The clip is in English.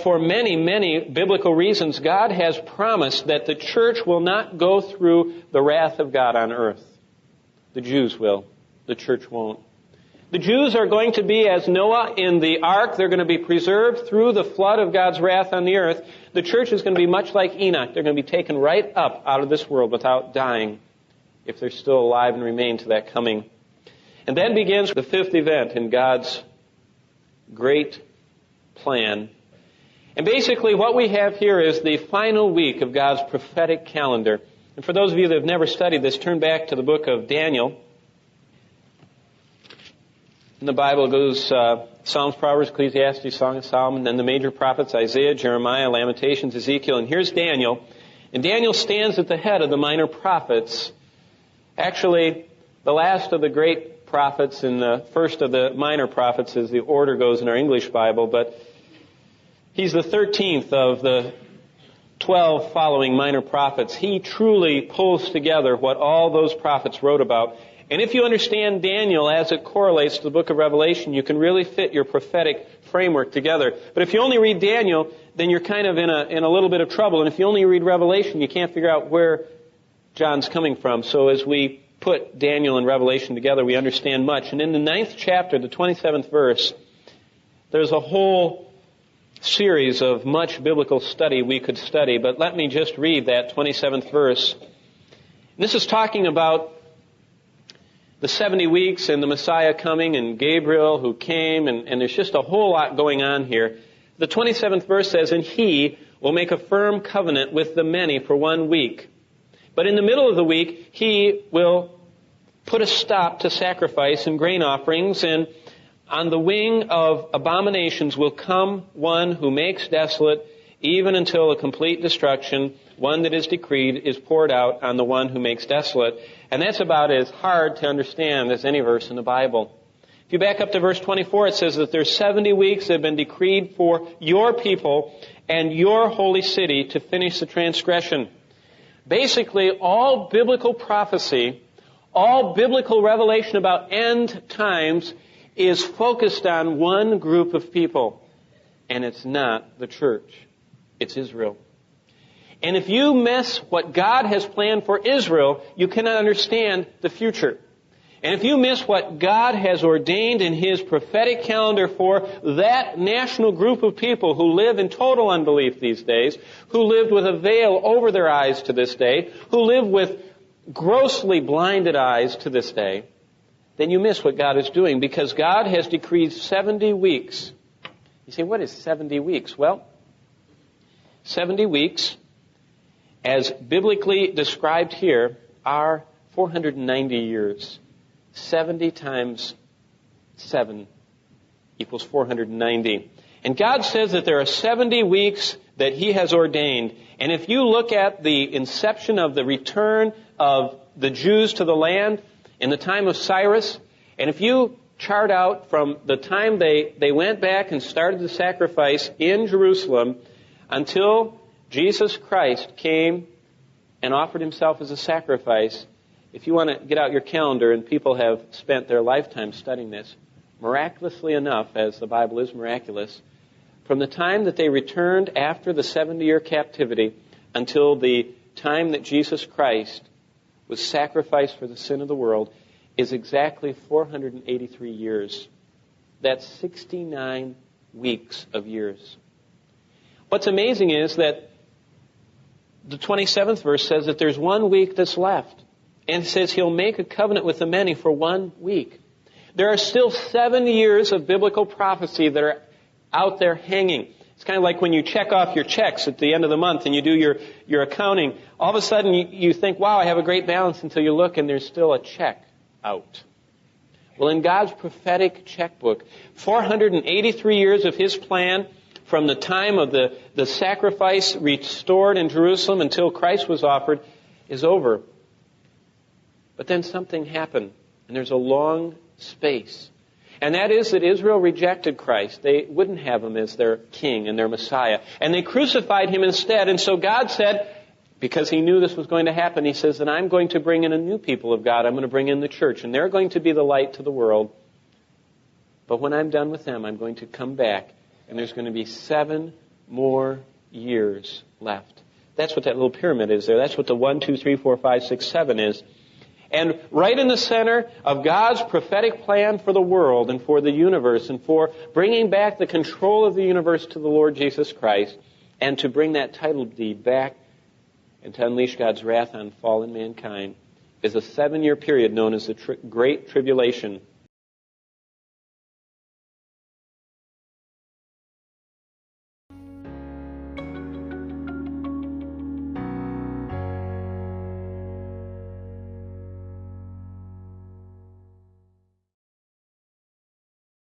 For many, many biblical reasons, God has promised that the church will not go through the wrath of God on earth. The Jews will. The church won't. The Jews are going to be as Noah in the ark. They're going to be preserved through the flood of God's wrath on the earth. The church is going to be much like Enoch. They're going to be taken right up out of this world without dying, if they're still alive and remain to that coming. And then begins the fifth event in God's great plan. And basically what we have here is the final week of God's prophetic calendar. And for those of you that have never studied this, turn back to the book of Daniel. In the Bible it goes Psalms, Proverbs, Ecclesiastes, Song of Solomon, then the major prophets, Isaiah, Jeremiah, Lamentations, Ezekiel, and here's Daniel. And Daniel stands at the head of the minor prophets. Actually, the last of the great prophets and the first of the minor prophets, as the order goes in our English Bible, but he's the 13th of the 12 following minor prophets. He truly pulls together what all those prophets wrote about. And if you understand Daniel as it correlates to the book of Revelation, you can really fit your prophetic framework together. But if you only read Daniel, then you're kind of in a little bit of trouble. And if you only read Revelation, you can't figure out where John's coming from. So as we put Daniel and Revelation together, we understand much. And in the 9th chapter, the 27th verse, there's a whole series of much biblical study we could study. But let me just read that 27th verse. This is talking about the 70 weeks and the Messiah coming and Gabriel who came, and there's just a whole lot going on here. The 27th verse says, "And he will make a firm covenant with the many for 1 week. But in the middle of the week, he will put a stop to sacrifice and grain offerings, and on the wing of abominations will come one who makes desolate, even until a complete destruction, one that is decreed, is poured out on the one who makes desolate." And that's about as hard to understand as any verse in the Bible. If you back up to verse 24, it says that there's 70 weeks that have been decreed for your people and your holy city to finish the transgression. Basically, all biblical prophecy, all biblical revelation about end times is focused on one group of people. And it's not the church. It's Israel. And if you miss what God has planned for Israel, you cannot understand the future. And if you miss what God has ordained in His prophetic calendar for that national group of people who live in total unbelief these days, who lived with a veil over their eyes to this day, who live with grossly blinded eyes to this day, then you miss what God is doing, because God has decreed 70 weeks. You say, what is 70 weeks? Well, 70 weeks, as biblically described here, are 490 years. 70 times 7 equals 490. And God says that there are 70 weeks that He has ordained. And if you look at the inception of the return of the Jews to the land in the time of Cyrus, and if you chart out from the time they went back and started the sacrifice in Jerusalem until Jesus Christ came and offered Himself as a sacrifice, if you want to get out your calendar, and people have spent their lifetime studying this, miraculously enough, as the Bible is miraculous, from the time that they returned after the 70-year captivity until the time that Jesus Christ was sacrificed for the sin of the world is exactly 483 years. That's 69 weeks of years. What's amazing is that the 27th verse says that there's 1 week that's left. And it says He'll make a covenant with the many for 1 week. There are still 7 years of biblical prophecy that are out there hanging. It's kind of like when you check off your checks at the end of the month and you do your accounting. All of a sudden you think, wow, I have a great balance, until you look and there's still a check out. Well, in God's prophetic checkbook, 483 years of His plan, from the time of the sacrifice restored in Jerusalem until Christ was offered, is over. But then something happened, and there's a long space. And that is that Israel rejected Christ. They wouldn't have Him as their king and their Messiah. And they crucified Him instead. And so God said, because He knew this was going to happen, He says that I'm going to bring in a new people of God. I'm going to bring in the church, and they're going to be the light to the world. But when I'm done with them, I'm going to come back, and there's going to be 7 more years left. That's what that little pyramid is there. That's what the 1, 2, 3, 4, 5, 6, 7 is. And right in the center of God's prophetic plan for the world and for the universe and for bringing back the control of the universe to the Lord Jesus Christ and to bring that title deed back and to unleash God's wrath on fallen mankind is a 7-year period known as the Great Tribulation